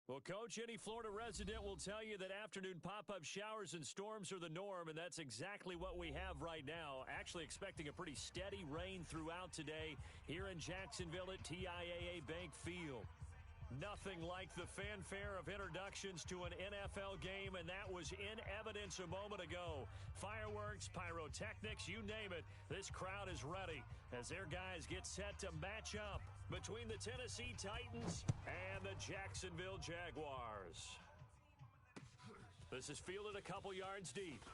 Well, Coach, any Florida resident will tell you that afternoon pop-up showers and storms are the norm, and that's exactly what we have right now. Actually expecting a pretty steady rain throughout today here in Jacksonville at TIAA Bank Field. Nothing like the fanfare of introductions to an NFL game, and that was in evidence a moment ago. Fireworks, pyrotechnics, you name it. This crowd is ready as their guys get set to match up between the Tennessee Titans and the Jacksonville Jaguars. This is fielded a couple yards deep.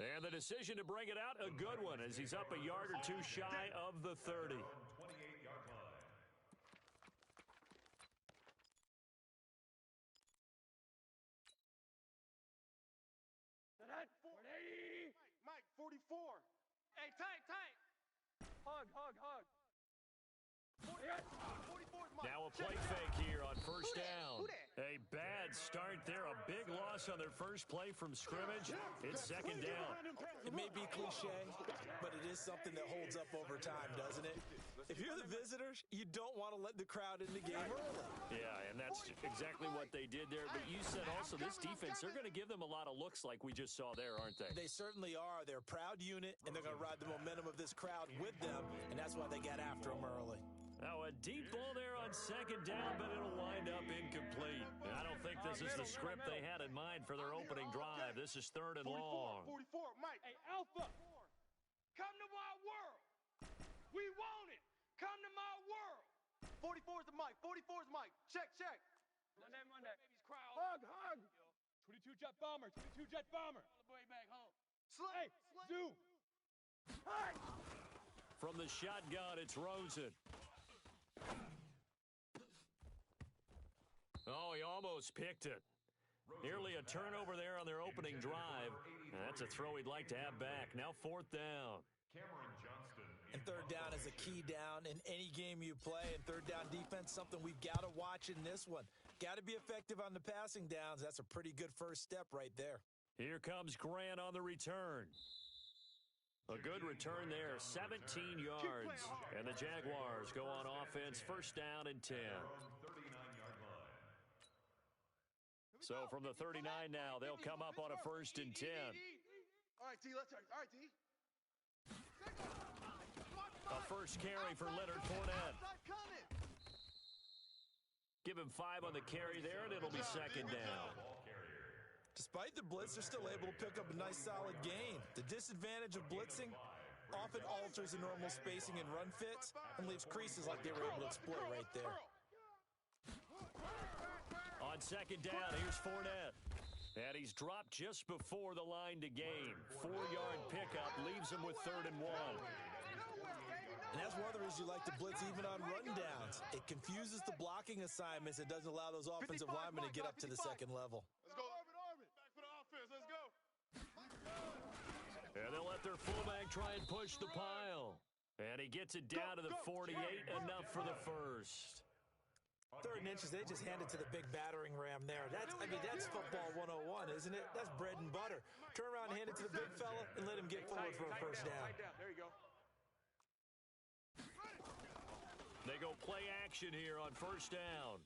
And the decision to bring it out, a good one, as he's up a yard or two shy of the 30. Mike, 44. Hey, tight. Hug. 44 is Mike. Now a play fake here on first down. A bad start there. A big loss on their first play from scrimmage. It's second down. It may be cliche, but it is something that holds up over time, doesn't it? If you're the visitors, you don't want to let the crowd in the game early. Yeah, and that's exactly what they did there. But you said also this defense, they're going to give them a lot of looks like we just saw there, aren't they? They certainly are. They're a proud unit, and they're going to ride the momentum of this crowd with them, and that's why they got after them early. Now a deep ball there on second down, but it'll wind up incomplete. And I don't think this is the script they had in mind for their opening drive. This is third and long. 44, Mike. Hey, Alpha, come to my world. We want it. Come to my world. 44 is the Mike. 44 is Mike. Check. Run that. Baby's crowd. Hug. 22 jet bomber. All the way back home. Slay. Zoom. Hey. From the shotgun, it's Rosen. Oh, he almost picked it. Nearly a turnover there on their opening drive. That's a throw he'd like to have back. Now fourth down. And third down is a key down in any game you play. And third down defense, something we've got to watch in this one. Got to be effective on the passing downs. That's a pretty good first step right there. Here comes Grant on the return. A good return there, 17 yards. And the Jaguars go on offense, first down and 10. So from the 39 now, they'll come up on a first and 10. All right, D, let's start. All right, D. A first carry for Leonard Fournette. Give him 5 on the carry there, and it'll be second down. Despite the blitz, they're still able to pick up a nice, solid gain. The disadvantage of blitzing often alters the normal spacing and run fits and leaves creases like they were able to exploit right there. On second down, here's Fournette. And he's dropped just before the line to gain. 4-yard pickup leaves him with third and 1. And that's one of the reasons you like to blitz even on rundowns. It confuses the blocking assignments. It doesn't allow those offensive linemen to get up to the second level. Let's go, Arvin. Back for the offense. Let's go. And they'll let their fullback try and push the pile. And he gets it down to the 48, enough for the first. Third and inches, they just hand it to the big battering ram there. That's football 101, isn't it? That's bread and butter. Turn around and hand it to the big fella and let him get forward for a first down. There you go. They go play action here on first down.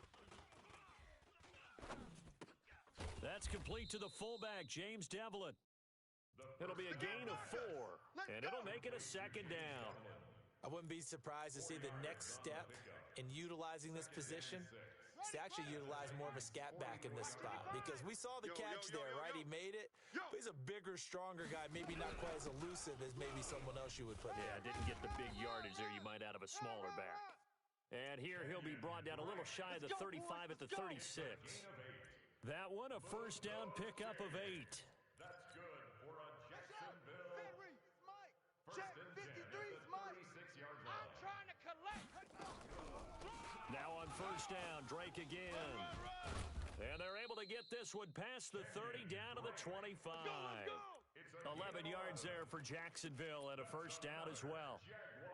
That's complete to the fullback, James Devlin. It'll be a gain of 4, and it'll make it a second down. I wouldn't be surprised to see the next step in utilizing this position is to actually utilize more of a scat back in this spot, because we saw the catch there, right? He made it, but he's a bigger, stronger guy, maybe not quite as elusive as maybe someone else you would put in. Yeah, didn't get the big yardage there you might out of a smaller back. And here he'll be brought down a little shy of the 35 at the 36. That one, a first down pickup of 8. That's good for a Jacksonville. Mike. Check 53's Mike. I'm trying to collect. Now on first down, Drake again. And they're able to get this one past the 30 down to the 25. 11 yards there for Jacksonville and a first down as well.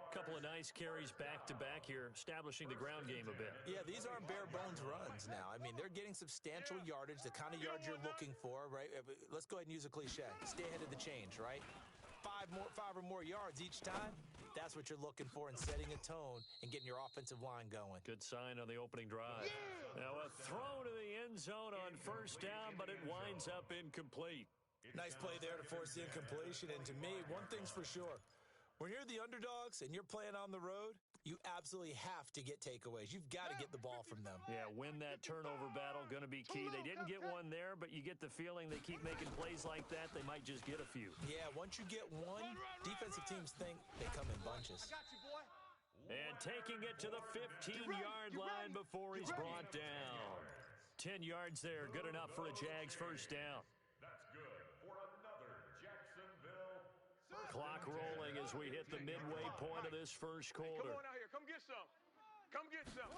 Couple of nice carries back-to-back here, establishing the ground game a bit. Yeah, these aren't bare-bones runs now. I mean, they're getting substantial yardage, the kind of yards you're looking for, right? Let's go ahead and use a cliche. Stay ahead of the change, right? 5 or more yards each time. That's what you're looking for in setting a tone and getting your offensive line going. Good sign on the opening drive. Yeah. Now a throw to the end zone on first down, but it winds up incomplete. Nice play there to force the incompletion. And to me, one thing's for sure. When you're the underdogs and you're playing on the road, you absolutely have to get takeaways. You've got to get the ball from them. Yeah, win that turnover battle, going to be key. They didn't get one there, but you get the feeling they keep making plays like that, they might just get a few. Yeah, once you get one, defensive teams think they come in bunches. And taking it to the 15-yard line before he's brought down. 10 yards there, good enough for a Jags first down. That's good for another Jacksonville. Clock rolling as we hit the midway point of this first quarter. Come on out here. Come get some. Come get some.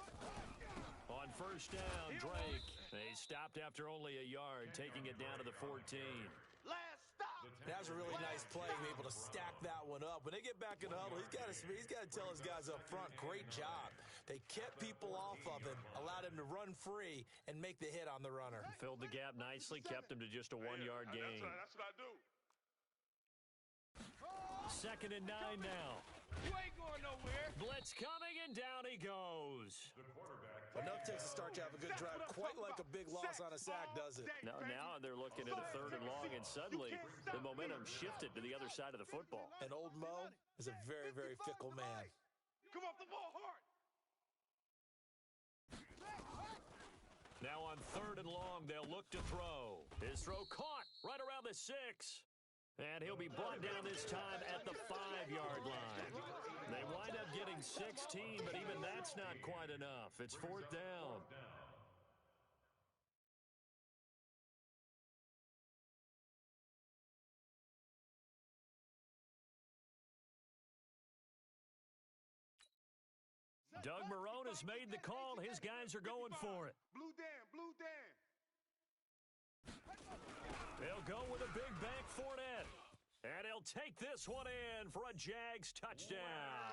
On first down, Drake. They stopped after only a yard, taking it down to the 14. Last stop. That was a really nice play to be able to stack that one up. When they get back in the huddle, he's got to tell his guys up front, great job. They kept people off of him, allowed him to run free, and make the hit on the runner. Filled the gap nicely, kept him to just a 1-yard gain. That's what I do. 2nd and 9 now. You ain't going nowhere. Blitz coming, and down he goes. Enough takes to start to have a good drive. Quite like a big loss on a sack, does it? Now they're looking at a 3rd and long, and suddenly the momentum shifted to the other side of the football. And old Mo is a very, very fickle man. Come off the ball hard. Now on 3rd and long, they'll look to throw. His throw caught right around the 6. And he'll be brought down this time at the 5-yard line. They wind up getting 16, but even that's not quite enough. It's 4th down. Doug Marrone has made the call. His guys are going for it. Blue Dan, Blue Dan. They'll go with a big bank Fournette. And he'll take this one in for a Jags touchdown.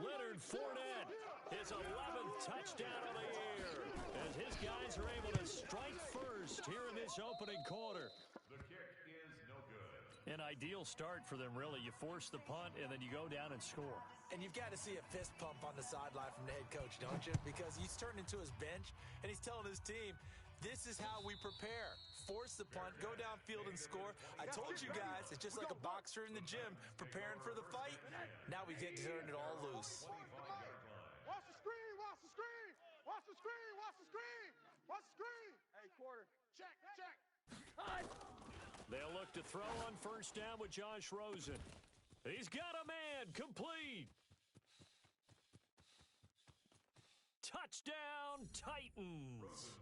Leonard Fournette, his 11th touchdown of the year, as his guys are able to strike first here in this opening quarter. The kick is no good. An ideal start for them, really. You force the punt, and then you go down and score. And you've got to see a fist pump on the sideline from the head coach, don't you? Because he's turned into his bench, and he's telling his team, this is how we prepare. Force the punt, go downfield and score. I told you guys, it's just like a boxer in the gym preparing for the fight. Now we get to turn it all loose. Watch the screen, watch the screen. Watch the screen, watch the screen. Watch the screen. Hey, quarter. Check, check. They'll look to throw on first down with Josh Rosen. He's got a man, complete. Touchdown, Titans.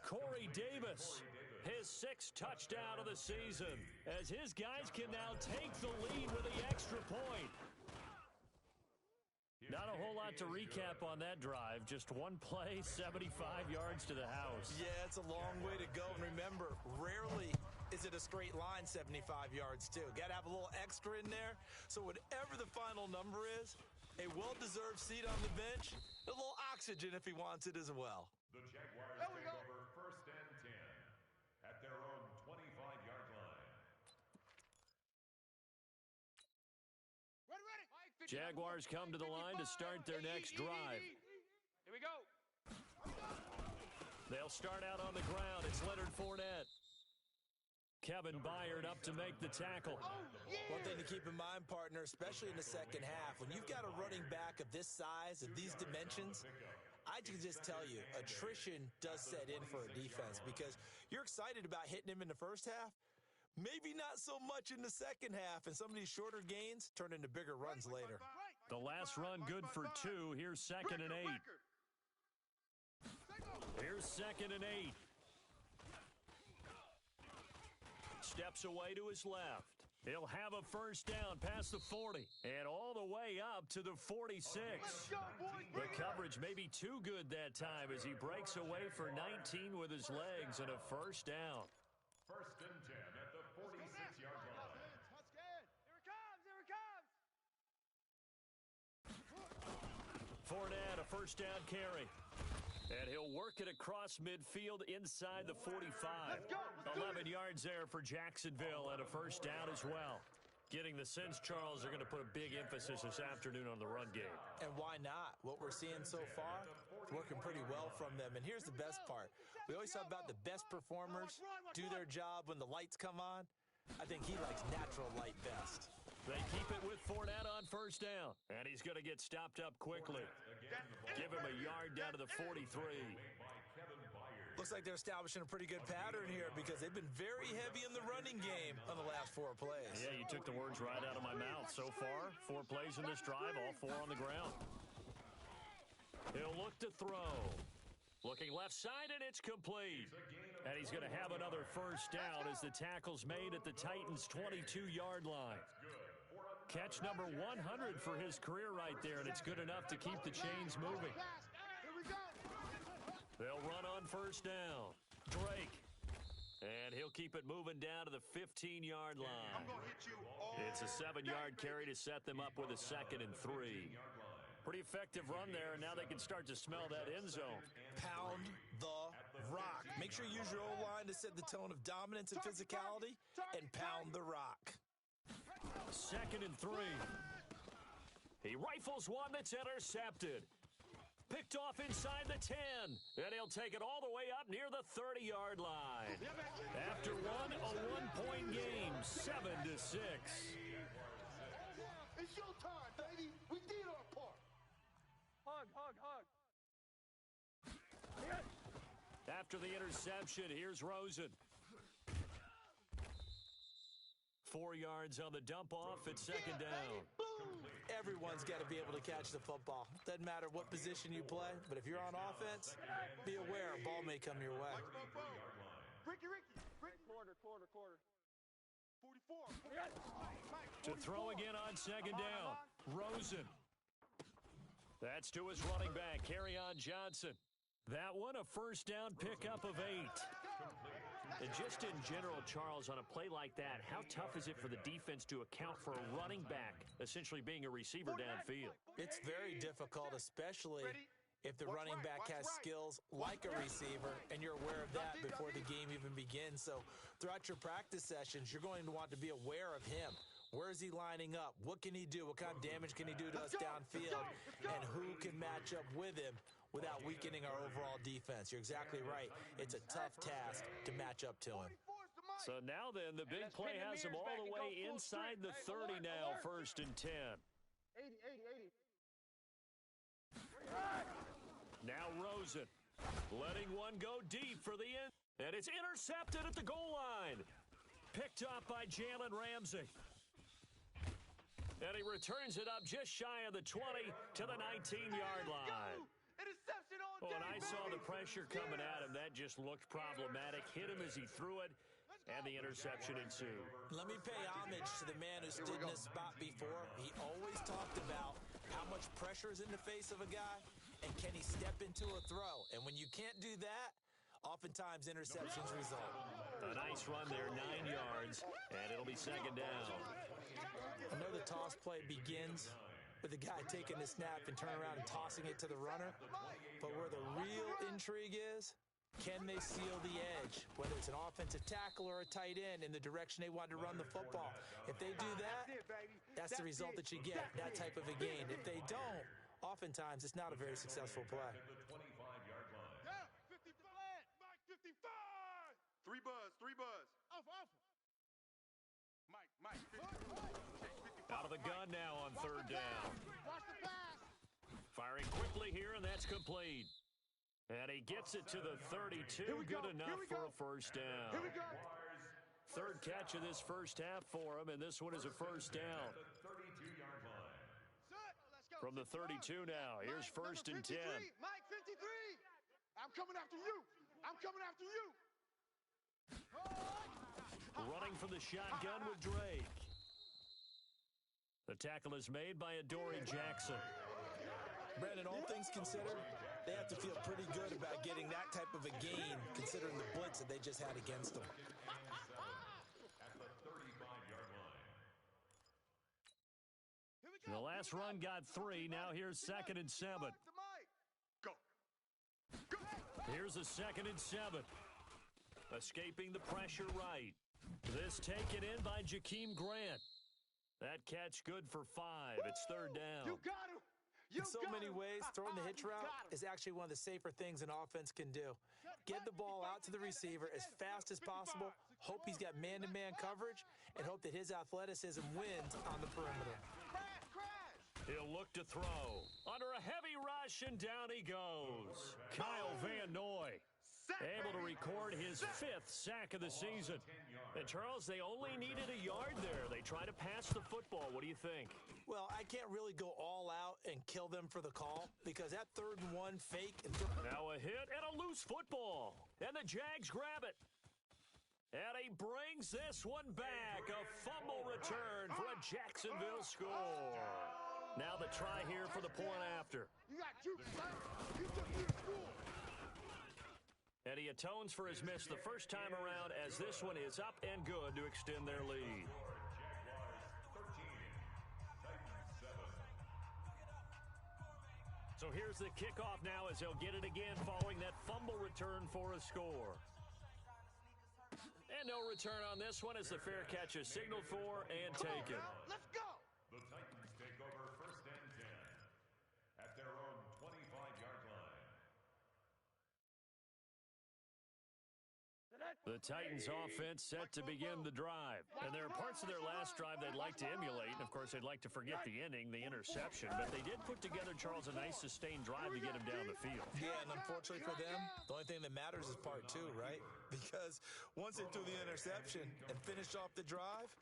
Corey Davis, his 6th touchdown of the season, as his guys can now take the lead with the extra point. Not a whole lot to recap on that drive. Just one play, 75 yards to the house. Yeah, it's a long way to go. And remember, rarely is it a straight line 75 yards, too. Got to have a little extra in there. So whatever the final number is, a well-deserved seat on the bench, a little oxygen if he wants it as well. The Jaguars take over 1st and 10 at their own 25-yard line. Ready. Jaguars come to the line to start their next drive. Here we go. They'll start out on the ground. It's Leonard Fournette. Kevin Byard up to make the tackle. One thing to keep in mind, partner, especially in the second half, when you've got a running back of this size, of these dimensions, I can just tell you, attrition does set in for a defense because you're excited about hitting him in the first half. Maybe not so much in the second half, and some of these shorter gains turn into bigger runs later. The last run good for 2. Here's 2nd and 8. Here's 2nd and 8. Steps away to his left. He'll have a first down past the 40 and all the way up to the 46. The coverage may be too good that time as he breaks away for 19 with his legs and a first down. 1st and 10 at the 46-yard line. Here it comes. Fournette, a first down carry. And he'll work it across midfield inside the 45. 11 yards there for Jacksonville and a first down as well. Getting the sense, Charles, they're going to put a big emphasis this afternoon on the run game. And why not? What we're seeing so far, it's working pretty well from them. And here's the best part. We always talk about the best performers do their job when the lights come on. I think he likes natural light best. They keep it with Fournette on first down. And he's going to get stopped up quickly. Give him a yard down to the 43. Looks like they're establishing a pretty good pattern here because they've been very heavy in the running game on the last 4 plays. Yeah, you took the words right out of my mouth. So far, 4 plays in this drive, all 4 on the ground. He'll look to throw. Looking left side, and it's complete. And he's going to have another first down as the tackle's made at the Titans' 22-yard line. Catch number 100 for his career right there, and it's good enough to keep the chains moving. They'll run on first down. Drake. And he'll keep it moving down to the 15-yard line. It's a 7-yard carry to set them up with a 2nd and 3. Pretty effective run there, and now they can start to smell that end zone. Pound the rock. Make sure you use your O-line to set the tone of dominance and physicality, and pound the rock. 2nd and 3. He rifles one that's intercepted. Picked off inside the 10, and he'll take it all the way up near the 30-yard line. After a one-point game, 7-6. It's your time, baby. We did our part. Hug. After the interception, here's Rosen. 4 yards on the dump-off at 2nd down. Everyone's got to be able to catch the football. Doesn't matter what position you play, but if you're on offense, be aware a ball may come your way. Ricky. Quarter. 44. To throw again on 2nd down. Rosen. That's to his running back, Kerryon Johnson. That one, a first down pickup of 8. And just in general, Charles, on a play like that, how tough is it for the defense to account for a running back essentially being a receiver downfield? It's very difficult, especially if the running back has skills like a receiver, and you're aware of that before the game even begins. So throughout your practice sessions, you're going to want to be aware of him. Where is he lining up? What can he do? What kind of damage can he do to us downfield? And who can match up with him without weakening our overall defense? You're exactly right. It's a tough task to match up to him. So now then, the big play has him all the way inside the 30 now, 1st and 10. 80. Now Rosen letting one go deep for the end. And it's intercepted at the goal line. Picked up by Jalen Ramsey. And he returns it up just shy of the 20 to the 19-yard line. Interception all day. When I saw the pressure coming at him, that just looked problematic. Hit him as he threw it, and the interception ensued. Let me pay homage to the man who stood in this spot before. He always talked about how much pressure is in the face of a guy, and can he step into a throw. And when you can't do that, oftentimes interceptions result. A nice run there, 9 yards, and it'll be 2nd down. I know the toss play begins with the guy taking the snap and turning around and tossing it to the runner. But where the real intrigue is, can they seal the edge, whether it's an offensive tackle or a tight end, in the direction they want to run the football? If they do that, that's the result that you get, that type of a gain. If they don't, oftentimes it's not a very successful play. 55. 3 buzz. Off. Mike. 55. Out of the gun now on 3rd down. Watch the pass. Firing quickly here, and that's complete. And he gets it to the 32. Good enough for a first down. Here we go. 3rd catch of this first half for him, and this one is a first down. From the 32 now. Here's 1st and 10. Mike, 53. I'm coming after you. Running from the shotgun with Drake. The tackle is made by Adoree Jackson. Brandon, all things considered, they have to feel pretty good about getting that type of a gain, considering the blitz that they just had against them. The last run got 3. Now here's 2nd and 7. Go. Here's a 2nd and 7. Escaping the pressure right. This taken in by Jakeem Grant. That catch good for 5. It's third down. You got him. In so many ways, throwing the hitch route is actually one of the safer things an offense can do. Get the ball out to the receiver as fast as possible, hope he's got man-to-man coverage, and hope that his athleticism wins on the perimeter. He'll look to throw. Under a heavy rush, and down he goes. Kyle Van Noy able to record his 5th sack of the season. And, Charles, they only needed a yard there. They try to pass the football. What do you think? Well, I can't really go all out and kill them for the call because that 3rd and 1 fake. Now a hit and a loose football. And the Jags grab it. And he brings this one back. A fumble return for a Jacksonville score. Now the try here for the point after. You got juice, son. You took me to school. And he atones for his miss the first time around as this one is up and good to extend their lead. So here's the kickoff now as they'll get it again following that fumble return for a score. And no return on this one as the fair catch is signaled for and taken. Let's go. The Titans take over 1st and 10 at their own 25-yard line. The Titans offense set to begin the drive. And there are parts of their last drive they'd like to emulate. And, of course, they'd like to forget the inning, the interception. But they did put together, Charles, a nice sustained drive to get him down the field. Yeah, and unfortunately for them, the only thing that matters is part 2, right? Because once they threw the interception and finished off the drive,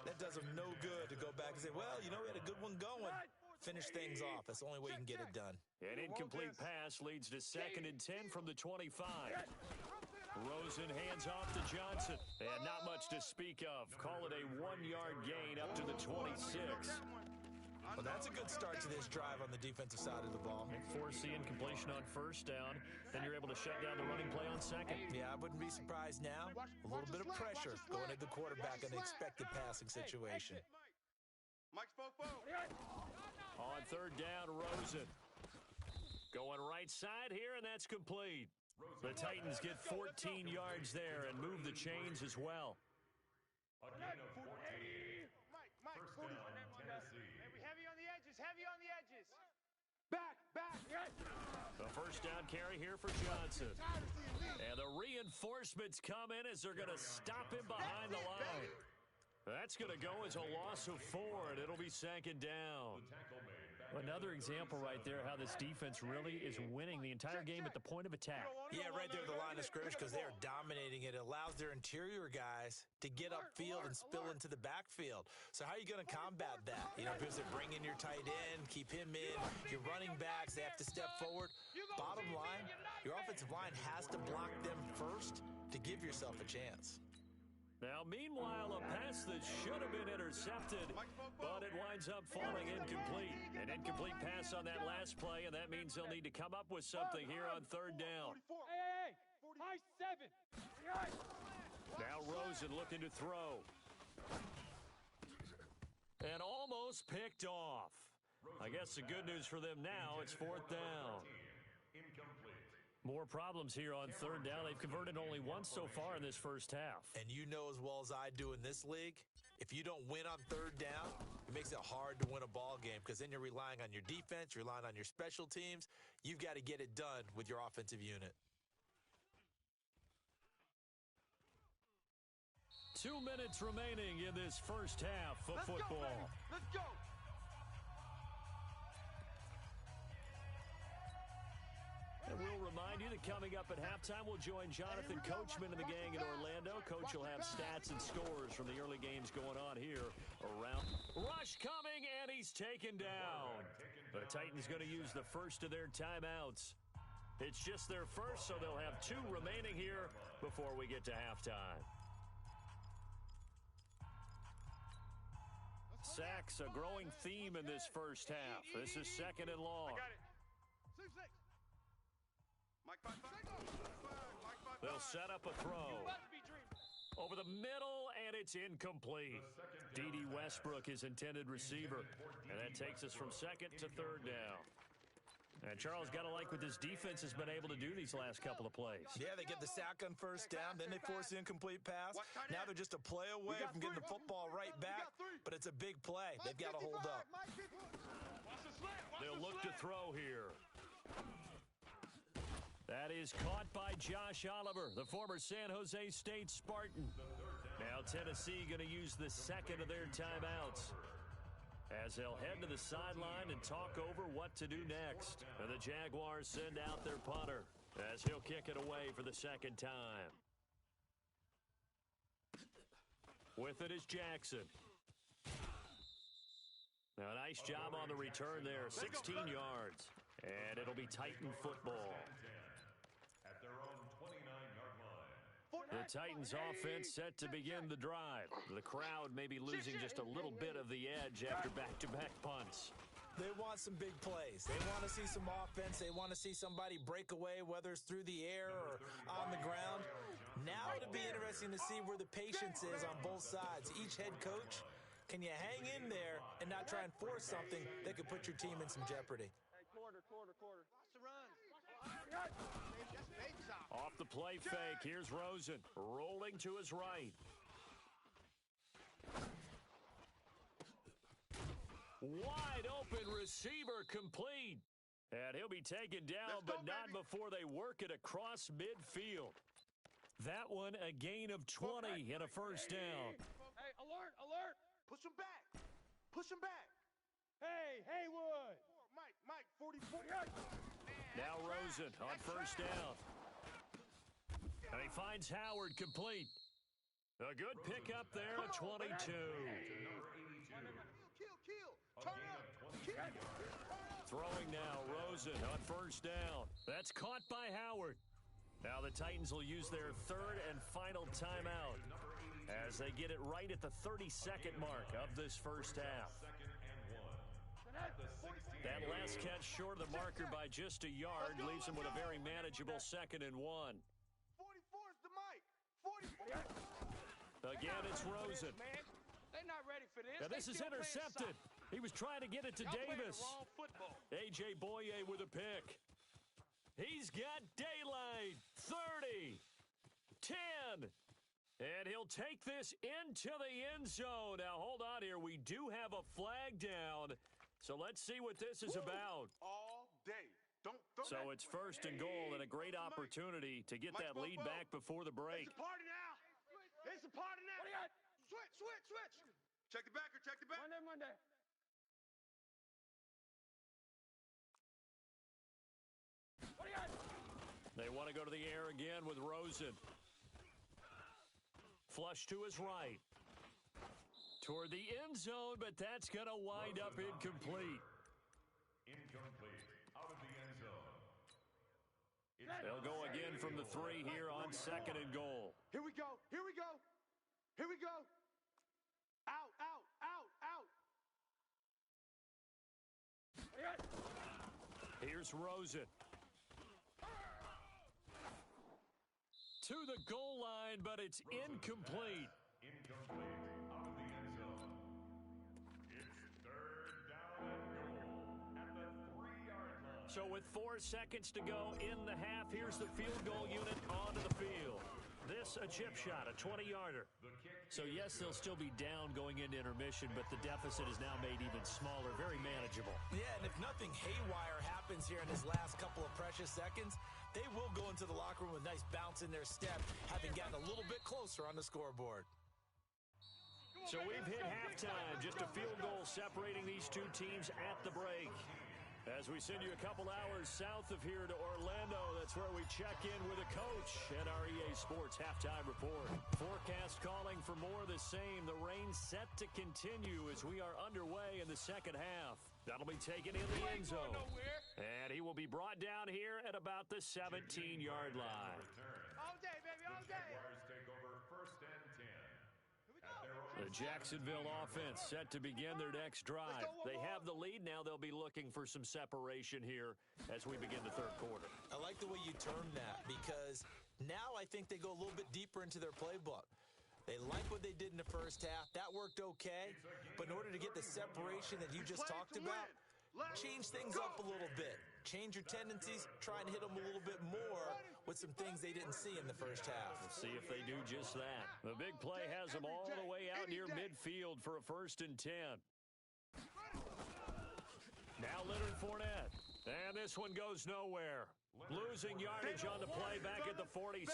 that does them no good to go back and say, well, you know, we had a good one going. Finish things off. That's the only way you can get it done. An incomplete pass leads to 2nd and 10 from the 25. Rosen hands off to Johnson. And not much to speak of. Call it a 1-yard gain up to the 26. Well, that's a good start to this drive on the defensive side of the ball. Force the incompletion on 1st down. Then you're able to shut down the running play on 2nd. Yeah, I wouldn't be surprised now. A little bit of pressure going at the quarterback in the expected passing situation. Mike's fofo. On 3rd down, Rosen. Going right side here, and that's complete. The Titans get 14 yards there and move the chains as well. A gain of 14. Mike, 1st down, Tennessee. heavy on the edges, heavy on the edges. Back. The 1st down carry here for Johnson. And the reinforcements come in as they're going to stop him behind the line. That's going to go as a loss of 4, and it'll be 2nd down. Another example right there how this defense really is winning the entire game at the point of attack. Yeah, right there at the line of scrimmage because they are dominating it. It allows their interior guys to get upfield and spill into the backfield. So how are you going to combat that? You know, because they bring in your tight end, keep him in. Your running backs, they have to step forward. Bottom line, your offensive line has to block them first to give yourself a chance. Now, meanwhile, a pass that should have been intercepted, but it winds up falling incomplete. An incomplete pass on that last play, and that means they'll need to come up with something here on 3rd down. Hey, high 7. Now Rosen looking to throw. And almost picked off. I guess the good news for them now, it's 4th down. More problems here on 3rd down. They've converted only once so far in this first half. And you know as well as I do in this league, if you don't win on 3rd down, it makes it hard to win a ball game because then you're relying on your defense, you're relying on your special teams. You've got to get it done with your offensive unit. 2 minutes remaining in this first half of football. Let's go. And we'll remind you that coming up at halftime, we'll join Jonathan Coachman and the gang in Orlando. Coach will have stats and scores from the early games going on here around. Rush coming, and he's taken down. The Titans going to use the first of their timeouts. It's just their first, so they'll have 2 remaining here before we get to halftime. Sacks, a growing theme in this first half. This is 2nd and long. I got it. 6. Mike 5. They'll set up a throw. Over the middle, and it's incomplete. D.D. Westbrook is intended receiver, and that takes us from 2nd to 3rd down. And Charles got to like what this defense has been able to do these last couple of plays. Yeah, they get the sack on first down, then they force the incomplete pass. Now they're just a play away from getting the football right back, but it's a big play. They've got to hold up. They'll look to throw here. That is caught by Josh Oliver, the former San Jose State Spartan. Now Tennessee going to use the second of their timeouts, as they'll head to the sideline and talk over what to do next. And the Jaguars send out their punter as he'll kick it away for the second time. With it is Jackson. Now, a nice job on the return there, 16 yards. And it'll be Titan football. At their own 29-yard line. The Titans offense set to begin the drive. The crowd may be losing just a little bit of the edge after back-to-back punts. They want some big plays. They want to see some offense. They want to see somebody break away, whether it's through the air or on the ground. Now it'll be interesting to see where the patience is on both sides. Each head coach, can you hang in there and not try and force something that could put your team in some jeopardy? Quarter. Off the play fake, here's Rosen, rolling to his right. Wide open receiver complete. And he'll be taken down, but not before they work it across midfield. That one, a gain of 20 and a first down. Hey, alert. Push him back. Hey, Haywood. Mike, 44. Now Rosen on first down. And he finds Howard complete. A good pickup there at 22. Kill. Turn up. Throwing now, Rosen on first down. That's caught by Howard. Now the Titans will use their third and final timeout as they get it right at the 32nd mark of this first half. That last catch short of the marker by just a yard leaves them with a very manageable 2nd and 1. 44's the Mike. 44. Again, it's Rosen. They're not ready for this. Now this is intercepted. He was trying to get it to Davis. A.J. Boye with a pick. He's got daylight. 30. 10. And he'll take this into the end zone. Now, hold on here. We do have a flag down. So let's see what this is about. All day. So it's first and goal and a great opportunity to get that lead back before the break. It's a party now. Switch. Check the backer. Monday. They want to go to the air again with Rosen. Flush to his right. Toward the end zone, but that's going to wind up incomplete. Out of the end zone. They'll go again from the 3 here on 2nd and goal. Here we go. Out. Here's Rosen. To the goal line, but it's incomplete. Out of the end zone. It's 3rd down and goal at the 3-yard line. So with 4 seconds to go in the half, here's the field goal unit onto the field. This a chip shot, a 20-yarder. So yes, they'll still be down going into intermission, but the deficit is now made even smaller, very manageable. Yeah, and if nothing haywire happens here in his last couple of precious seconds, they will go into the locker room with a nice bounce in their step, having gotten a little bit closer on the scoreboard. So we've hit halftime, just a field goal separating these two teams at the break. As we send you a couple hours south of here to Orlando, that's where we check in with a coach at our EA Sports Halftime Report. Forecast calling for more of the same. The rain set to continue as we are underway in the second half. That'll be taken in the end zone. And he will be brought down here at about the 17-yard line. All day, baby, all day. Jaguars take over 1st and 10. At their own The Jacksonville offense set to begin their next drive. They have the lead. Now they'll be looking for some separation here as we begin the third quarter. I like the way you termed that because now I think they go a little bit deeper into their playbook. They like what they did in the first half. That worked okay. But in order to get the separation that you just talked about, change things up a little bit. change your tendencies, try and hit them a little bit more with some things they didn't see in the first half. We'll see if they do just that. The big play has them all the way out near midfield for a 1st and 10. Now Leonard Fournette. And this one goes nowhere. Losing yardage on the play back at the 46.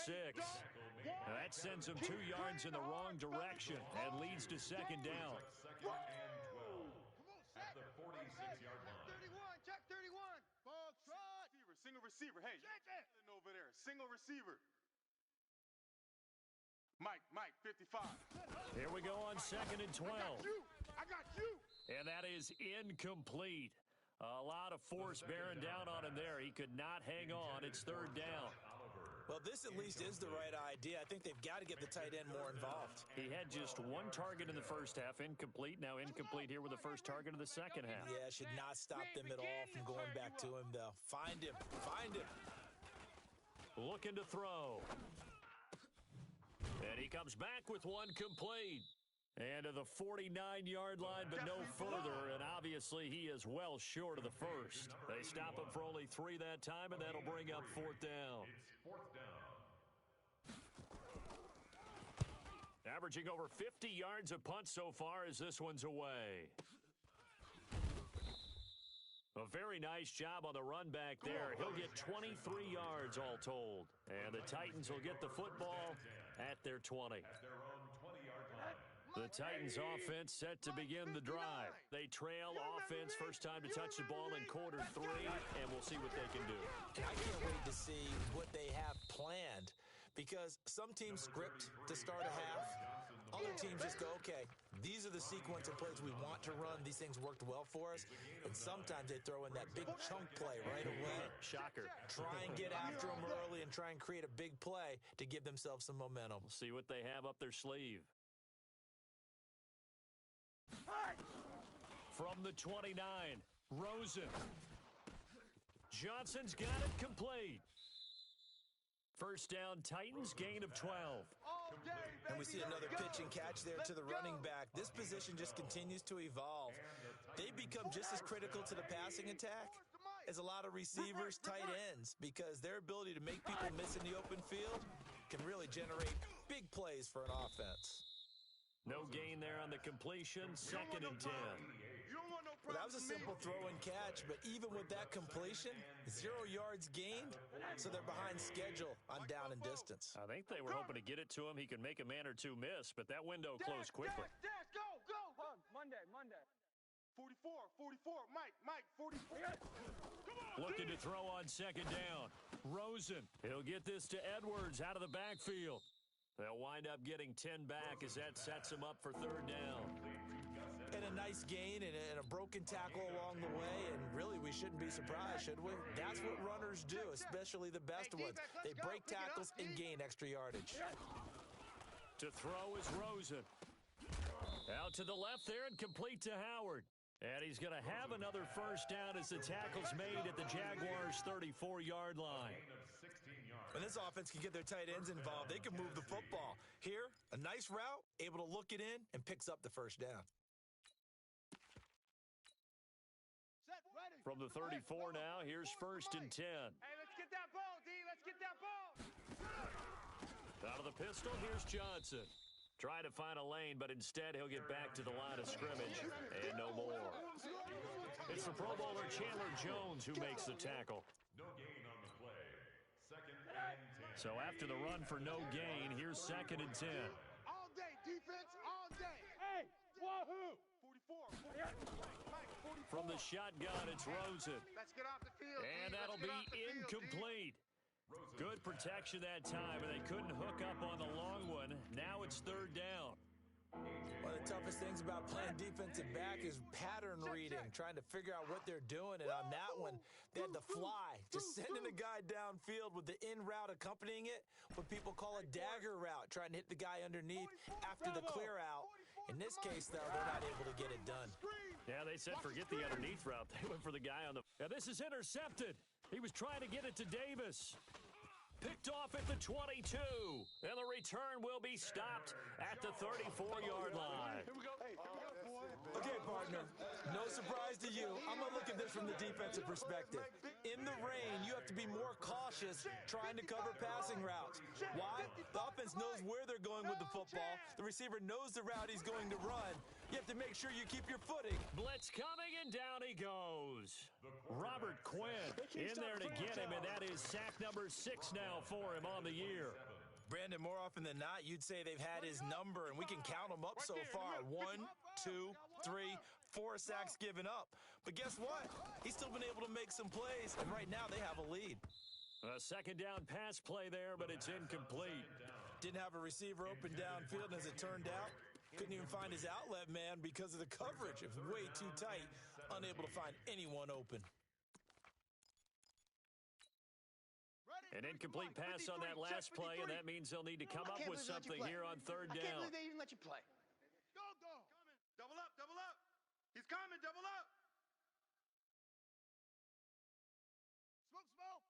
Now that sends them 2 yards in the wrong direction and leads to 2nd down. At the 46-yard line. 31, check 31. Ball trot. Single receiver. Hey, over there. Single receiver. Mike, 55. Here we go on 2nd and 12. I got you. And that is incomplete. A lot of force bearing down on him there. He could not hang on. It's 3rd down. Well, this at least is the right idea. I think they've got to get the tight end more involved. He had just 1 target in the first half, incomplete. Now incomplete here with the first target of the second half. Yeah, should not stop them at all from going back to him, though. Find him. Looking to throw. And he comes back with 1 complete. And to the 49-yard line, but no further. And obviously, he is well short of the first. They stop him for only 3 that time, and that'll bring up 4th down. It's 4th down. Averaging over 50 yards a punt so far as this one's away. A very nice job on the run back there. He'll get 23 yards all told. And the Titans will get the football at their 20. At their own 20-yard line. The Titans offense set to begin the drive. They trail offense, first time to touch the ball in quarter 3, and we'll see what they can do. And I can't wait to see what they have planned, because some teams script to start a half. Other teams just go, okay, these are the sequence of plays we want to run. These things worked well for us. And sometimes they throw in that big chunk play right away. Shocker. Try and get after them early and try and create a big play to give themselves some momentum. We'll see what they have up their sleeve. From the 29, Rosen. Johnson's got it complete. First down, Titans, gain of 12. And we see another pitch and catch there to the running back. This position just continues to evolve. They become just as critical to the passing attack as a lot of receivers, tight ends, because their ability to make people miss in the open field can really generate big plays for an offense. No gain there on the completion, 2nd and 10. Well, that was a simple throw and catch, but even with that completion, 0 yards gained, so they're behind schedule on down and distance. I think they were hoping to get it to him. He could make a man or 2 miss, but that window closed quickly. Dash, go. Monday. 44, Mike, 44. Looking to throw on 2nd down. Rosen, he'll get this to Edwards out of the backfield. They'll wind up getting 10 back as that sets him up for 3rd down. And a nice gain and a broken tackle along the way, and really we shouldn't be surprised, should we? That's what runners do, especially the best ones. They break tackles and gain extra yardage. To throw is Rosen. Out to the left there and complete to Howard. And he's going to have another first down as the tackle's made at the Jaguars' 34-yard line. When this offense can get their tight ends involved, they can move the football. Here, a nice route, able to look it in, and picks up the first down. From the 34 now, here's 1st and 10. Hey, let's get that ball, D. Let's get that ball. Out of the pistol, here's Johnson. Trying to find a lane, but instead he'll get back to the line of scrimmage, and no more. It's the Pro Bowler Chandler Jones who makes the tackle. No gain on the play. 2nd and 10. So after the run for no gain, here's 2nd and 10. All day, defense, all day. Hey, wahoo! 44. From the shotgun, it's Rosen. Let's get off the field. And that'll be incomplete. Good protection that time, and they couldn't hook up on the long one. Now it's 3rd down. One of the toughest things about playing defensive back is pattern reading, trying to figure out what they're doing. And on that one, they had to fly, just sending a guy downfield with the in route accompanying it, what people call a dagger route, trying to hit the guy underneath after the clear out. In this case, though, they're not able to get it done. Yeah, they said forget the underneath route. They went for the guy on the... Now, this is intercepted. He was trying to get it to Davis. Picked off at the 22. And the return will be stopped at the 34-yard line. Here we go. Hey, here we go, boy. Okay, partner, no surprise to you. I'm going to look at this from the defensive perspective. In the rain, you have to be more cautious trying to cover passing routes. Why? The offense knows where they're going with the football. The receiver knows the route he's going to run. You have to make sure you keep your footing. Blitz coming, and down he goes. Robert Quinn in there to get him, and that is sack number 6 now for him on the year. Brandon, more often than not, you'd say they've had his number, and we can count them up so far. 1, 2, 3, 4 sacks given up. But guess what? He's still been able to make some plays, and right now they have a lead. A second down pass play there, but it's incomplete. Didn't have a receiver open downfield, and as it turned out, couldn't even find his outlet man because of the coverage. It was way too tight, unable to find anyone open. An incomplete pass on that last play, and that means they'll need to come up with something here on third down. I can't believe they even let you play. Go. Double up, double up. He's coming, double up. Smoke.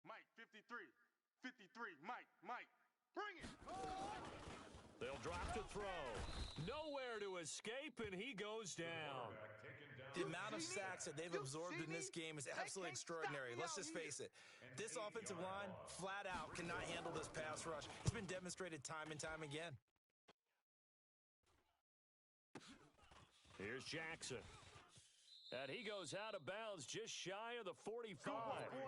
Mike, 53. Mike. Bring it. They'll drop to throw. Nowhere to escape, and he goes down. The amount of sacks that they've absorbed in this game is absolutely extraordinary. Let's just face it. This offensive line, flat out, cannot handle this pass rush. It's been demonstrated time and time again. Here's Jackson. And he goes out of bounds just shy of the 45.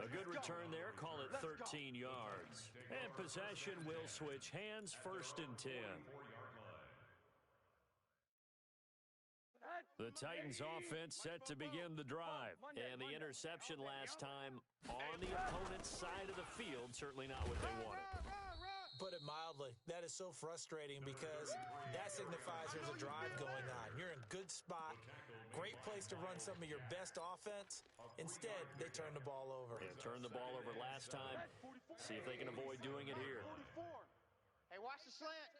A good return there. Call it 13 yards. And possession will switch hands, 1st and 10. The Titans offense set to begin the drive. And the interception last time on the opponent's side of the field, certainly not what they wanted. Put it mildly, that is so frustrating because that signifies there's a drive going on. You're in a good spot, great place to run some of your best offense. Instead, they turn the ball over. Yeah, turned the ball over last time. See if they can avoid doing it here. Hey, watch the slant.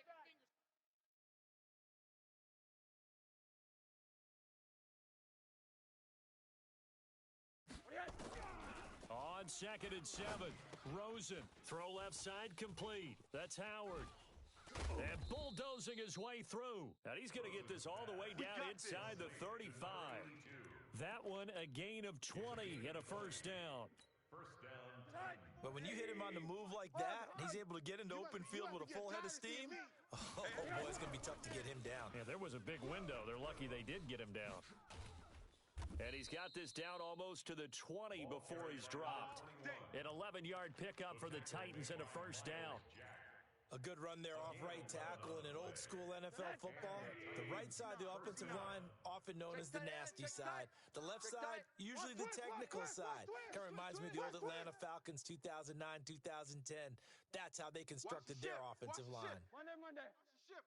On 2nd and 7, Rosen. Throw left side complete. That's Howard. And bulldozing his way through. And he's going to get this all the way down inside the 35. That one a gain of 20 and a 1st down. But when you hit him on the move like that, he's able to get into open field with a full head of steam. Oh, boy, it's going to be tough to get him down. Yeah, there was a big window. They're lucky they did get him down. And he's got this down almost to the 20 before he's dropped. An 11-yard pickup for the Titans and a 1st down. A good run there off right tackle in an old-school NFL football. The right side of the offensive line, often known as the nasty side. The left side, usually the technical side. Kind of reminds me of the old Atlanta Falcons 2009-2010. That's how they constructed their offensive line. Monday.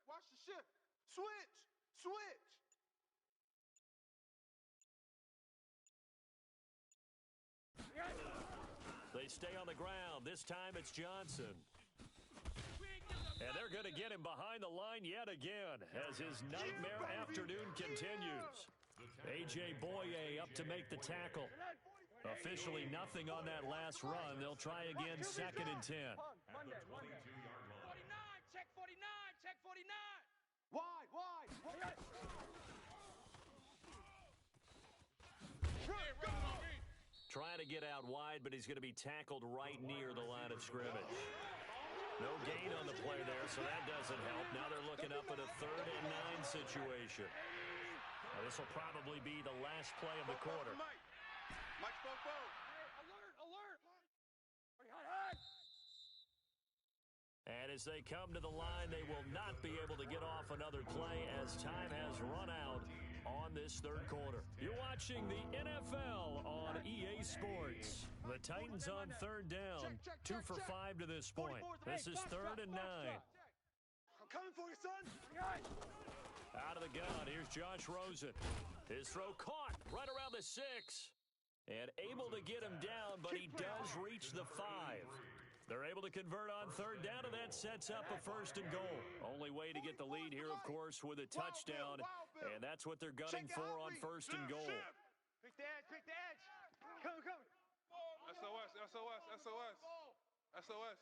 Watch the shift. Switch. They stay on the ground. This time it's Johnson. And they're going to get him behind the line yet again as his nightmare afternoon continues. A.J. Boye up to make the tackle. Officially nothing on that last run. They'll try again 2nd and 10. Monday. 49, check 49. Wide. Trying to get out wide, but he's going to be tackled right near the line of scrimmage. No gain on the play there, so that doesn't help. Now they're looking up at a 3rd and 9 situation. Now this will probably be the last play of the quarter. Mike spoke both. Alert. And as they come to the line, they will not be able to get off another play as time has run out on this 3rd quarter. You're watching the NFL on EA Sports. The Titans on 3rd down, 2 for 5 to this point. This is 3rd and 9. I'm coming for you, son. Out of the gun, here's Josh Rosen. His throw caught right around the 6. And able to get him down, but he does reach the 5. They're able to convert on 3rd down, and that sets up a 1st and goal. Only way to get the lead here, of course, with a touchdown, and that's what they're gunning for on 1st and goal. Pick the edge. Come. SOS. SOS.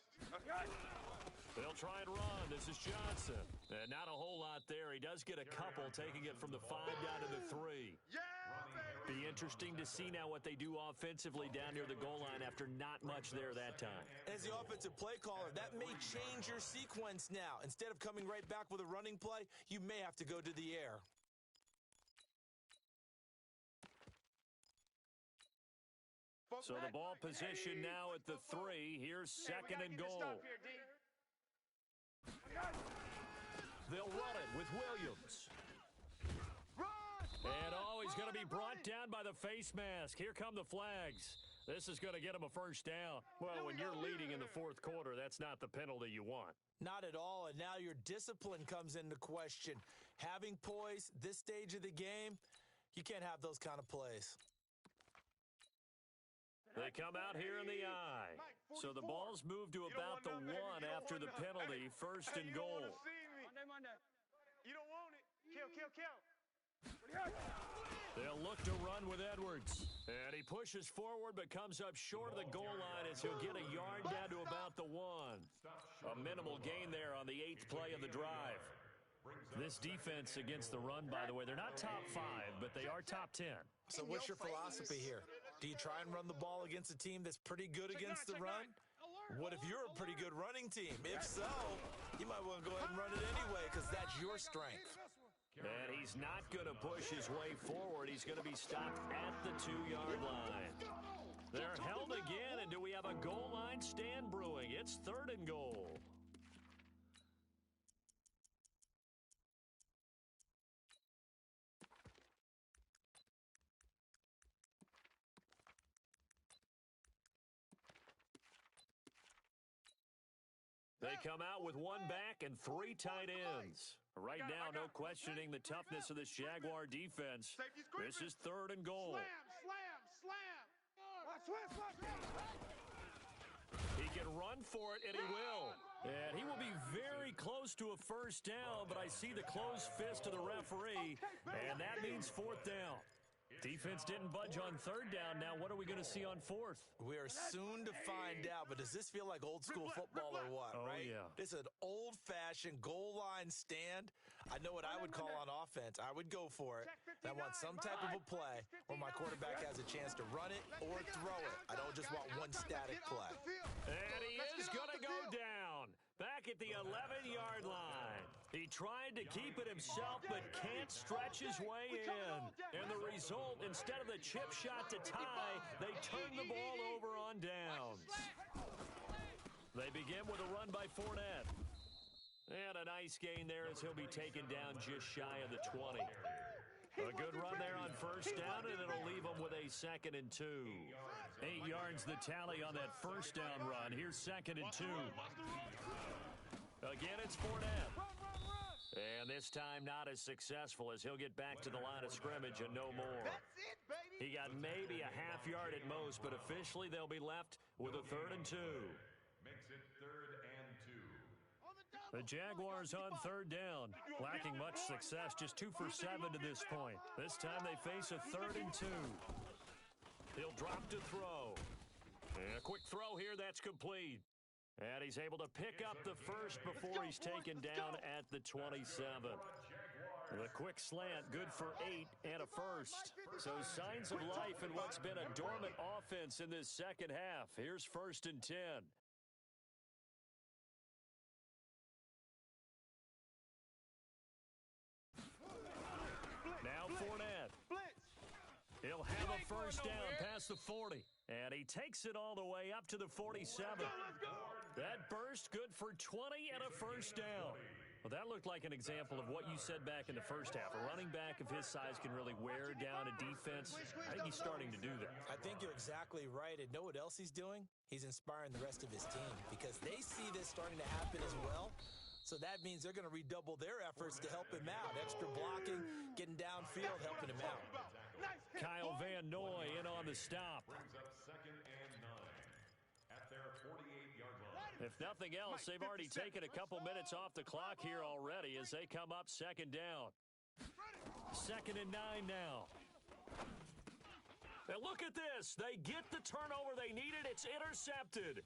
They'll try and run. This is Johnson. And not a whole lot there. He does get a couple, taking it from the 5 down to the 3. Yeah, baby. Be interesting to see now what they do offensively down near the goal line after not much there that time. As the offensive play caller, that may change your sequence now. Instead of coming right back with a running play, you may have to go to the air. So the ball position now at the 3. Here's second and goal. They'll run it with Williams. And he's going to be brought down by the face mask. Here come the flags. This is going to get him a first down. Well, when you're leading in the fourth quarter, that's not the penalty you want. Not at all, and now your discipline comes into question. Having poise this stage of the game, you can't have those kind of plays. They come out here in the eye. So the ball's moved to about the 1 after the penalty. First and goal. You don't want it. Kill. They'll look to run with Edwards. And he pushes forward but comes up short of the goal line as he'll get a yard down to about the 1. A minimal gain there on the 8th play of the drive. This defense against the run, by the way, they're not top 5, but they are top 10. So what's your philosophy here? Do you try and run the ball against a team that's pretty good against the run? What if you're a pretty good running team? If so, you might want to go ahead and run it anyway because that's your strength. And he's not going to push his way forward. He's going to be stopped at the 2-yard line. They're held again, and do we have a goal line stand brewing? It's third and goal. They come out with 1 back and 3 tight ends. Right now, no questioning the toughness of this Jaguar defense. This is third and goal. Slam. He can run for it, and he will. And he will be very close to a first down, but I see the closed fist of the referee, and that means fourth down. Defense didn't budge on third down. Now, what are we going to see on fourth? We are soon to find out, but does this feel like old school football or what, right? Yeah. This is an old-fashioned goal line stand. I know what I would call on offense. I would go for it. And I want some type of a play where my quarterback has a chance to run it or throw it. I don't just want one static play. And he is going to go down back at the 11-yard line. He tried to keep it himself, but can't stretch his way in. And the result, instead of the chip shot to tie, they turn the ball over on downs. They begin with a run by Fournette. And a nice gain there as he'll be taken down just shy of the 20. A good run there on first down, and it'll leave them with a 2nd and 2. 8 yards the tally on that first down run. Here's 2nd and 2. Again, it's Fournette. And this time not as successful as he'll get back to the line of scrimmage and no more. That's it, baby. He got maybe a half yard at most, but officially they'll be left with a 3rd and 2. Makes it 3rd and 2. The Jaguars on 3rd down, lacking much success, just 2 for 7 to this point. This time they face a 3rd and 2. He'll drop to throw. And a quick throw here, that's complete. And he's able to pick up the first before he's taken down at the 27. The quick slant, good for 8 and a first. So signs of life in what's been a dormant offense in this second half. Here's 1st and 10. Now Fournette. He'll have a first down past the 40. And he takes it all the way up to the 47. That burst good for 20 and a first down. Well, that looked like an example of what you said back in the first half. A running back of his size can really wear down a defense. I think he's starting to do that. I think you're exactly right. And know what else he's doing? He's inspiring the rest of his team because they see this starting to happen as well. So that means they're going to redouble their efforts to help him out. Extra blocking, getting downfield, helping him out. Kyle Van Noy in on the stop. Brings up 2nd and 9 at their 48-yard line. If nothing else, they've already taken a couple minutes off the clock here already as they come up 2nd down. 2nd and 9 now. And look at this. They get the turnover they needed. It's intercepted.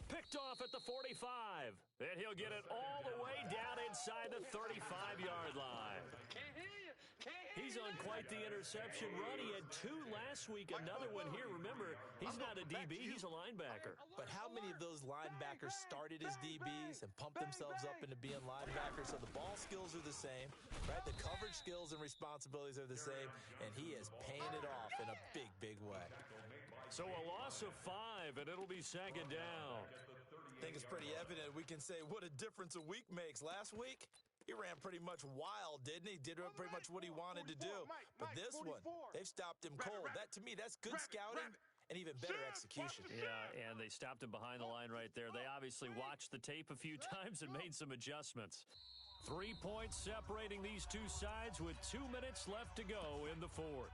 Picked off at the 45. And he'll get it all the way down inside the 35-yard line. He's on quite the interception run. He had 2 last week, another one here. Remember, he's not a DB, he's a linebacker. But how many of those linebackers started as DBs and pumped themselves up into being linebackers? So the ball skills are the same, right? The coverage skills and responsibilities are the same, and he is paying it off in a big, big way. So a loss of 5, and it'll be second down. I think it's pretty evident. We can say what a difference a week makes. Last week, he ran pretty much wild, didn't he? Did pretty much what he wanted to do. But this one, they've stopped him cold. That, to me, that's good scouting and even better execution. Yeah, and they stopped him behind the line right there. They obviously watched the tape a few times and made some adjustments. 3 points separating these two sides with 2 minutes left to go in the fourth.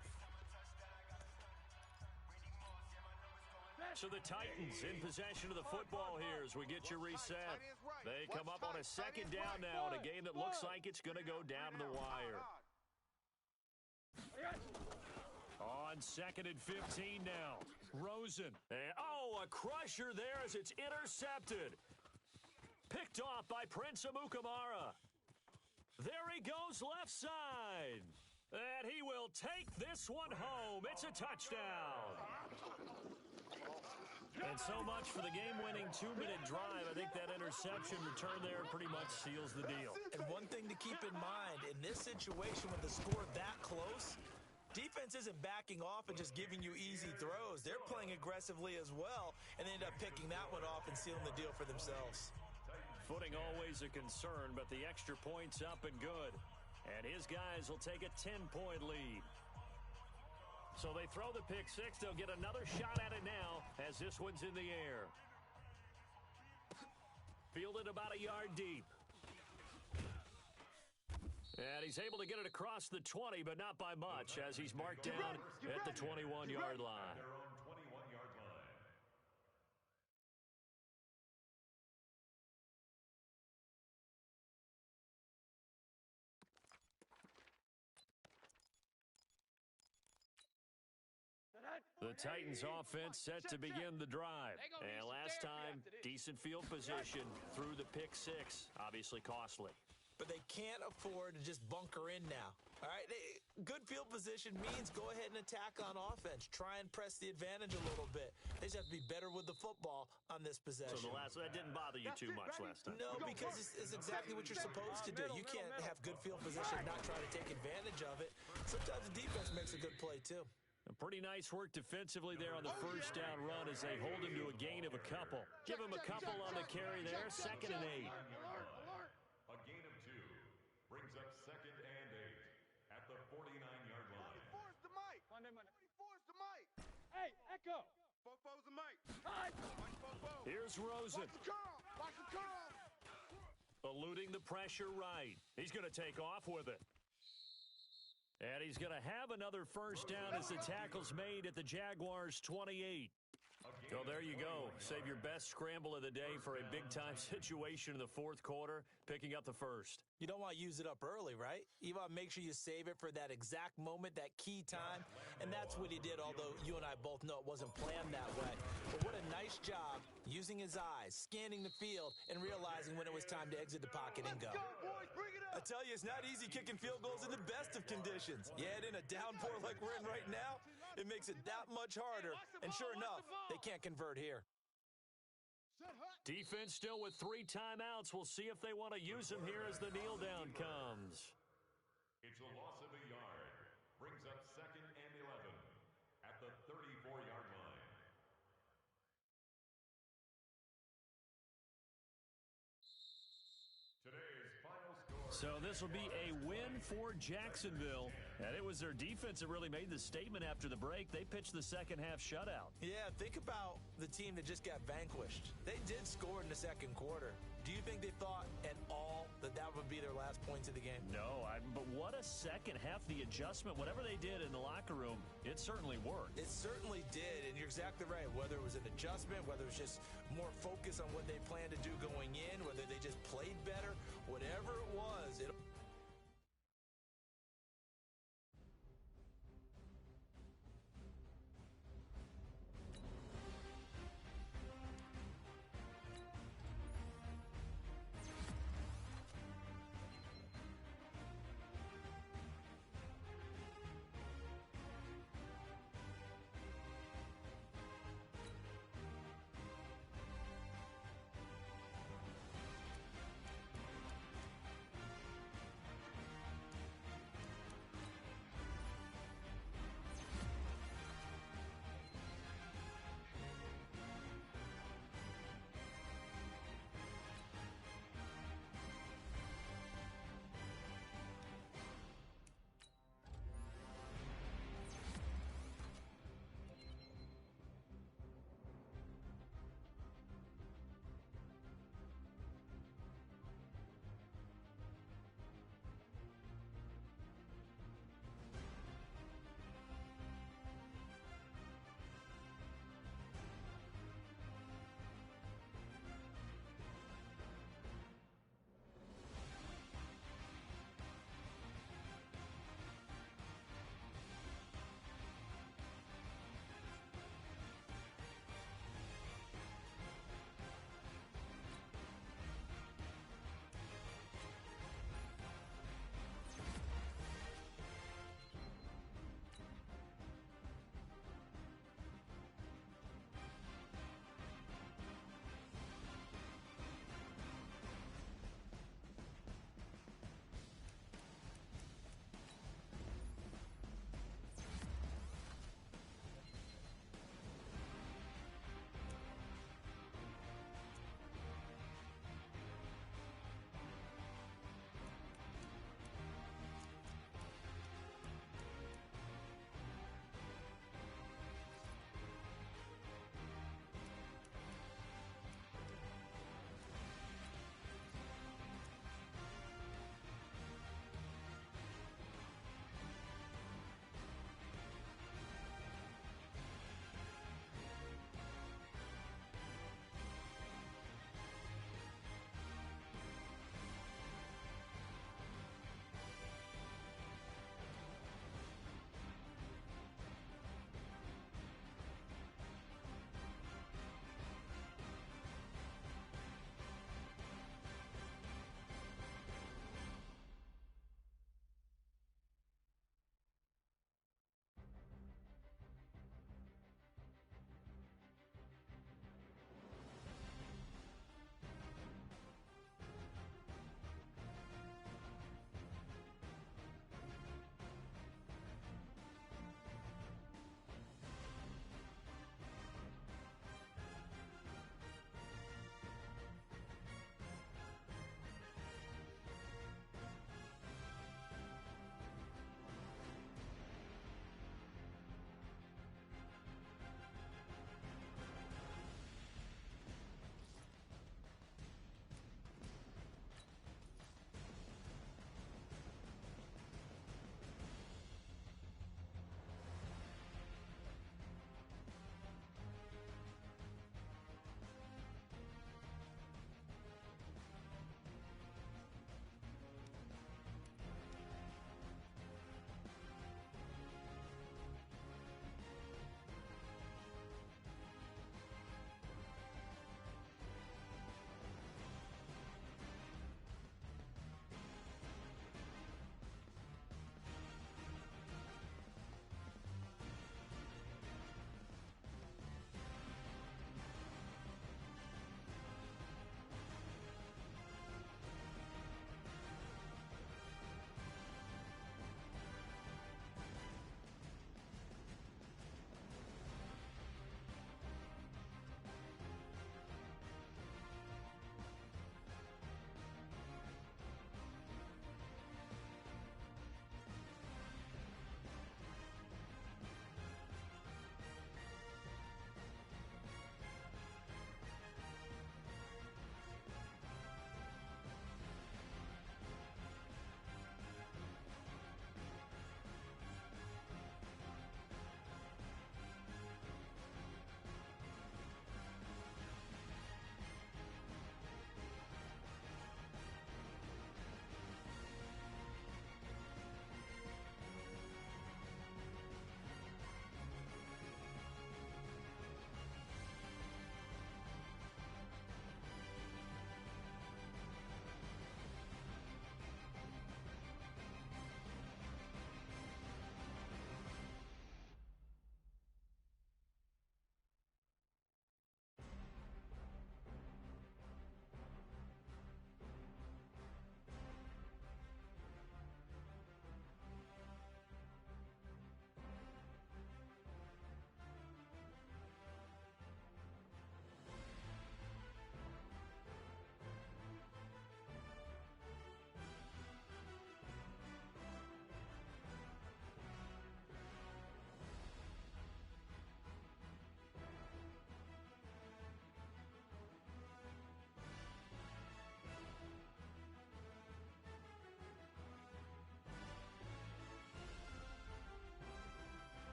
So the Titans in possession of the football here as we get you reset. They come up on a second down now in a game that looks like it's going to go down to the wire. On 2nd and 15 now. Rosen. And, a crusher there as it's intercepted. Picked off by Prince Amukamara. There he goes left side. And he will take this one home. It's a touchdown. And so much for the game-winning 2-minute drive. I think that interception return there pretty much seals the deal. And one thing to keep in mind, in this situation with the score that close, defense isn't backing off and just giving you easy throws. They're playing aggressively as well, and they end up picking that one off and sealing the deal for themselves. Footing always a concern, but the extra point's up and good. And his guys will take a 10-point lead. So they throw the pick six. They'll get another shot at it now as this one's in the air. Fielded about a yard deep. And he's able to get it across the 20, but not by much as he's marked down at the 21-yard line. The Titans offense set to begin the drive. And last time, decent field position through the pick six. Obviously costly. But they can't afford to just bunker in now. All right, good field position means go ahead and attack on offense. Try and press the advantage a little bit. They just have to be better with the football on this possession. So that didn't bother you too much last time? No, because it's exactly what you're supposed to do. You can't have good field position and not try to take advantage of it. Sometimes the defense makes a good play, too. A pretty nice work defensively there on the first down run as they hold him to a gain of a couple. Give him a couple on the carry there, 2nd and 8. A gain of 2 brings up 2nd and 8 at the 49-yard line. 44's the mic. 44's the mic. Hey, Echo. 44's the mic. Here's Rosen. Watch the curl. Watch the curl. Eluding the pressure right. He's going to take off with it. And he's going to have another first down as the tackle's made at the Jaguars' 28. So there you go. Save your best scramble of the day for a big-time situation in the fourth quarter, picking up the first. You don't want to use it up early, right? You want to make sure you save it for that exact moment, that key time, and that's what he did, although you and I both know it wasn't planned that way. But what a nice job using his eyes, scanning the field, and realizing when it was time to exit the pocket and go. I tell you, it's not easy kicking field goals in the best of conditions. Yet in a downpour like we're in right now, it makes it that much harder. And sure enough, they can't convert here. Defense still with 3 timeouts. We'll see if they want to use them here as the kneel down comes. It's a loss of a yard. Brings up 2nd and 11 at the 34-yard line. Today's final score. So this will be a win for Jacksonville. And it was their defense that really made the statement after the break. They pitched the second half shutout. Yeah, think about the team that just got vanquished. They did score in the second quarter. Do you think they thought at all that that would be their last points of the game? No, but what a second half. The adjustment, whatever they did in the locker room, it certainly worked. It certainly did, and you're exactly right. Whether it was an adjustment, whether it was just more focus on what they planned to do going in, whether they just played better, whatever it was, it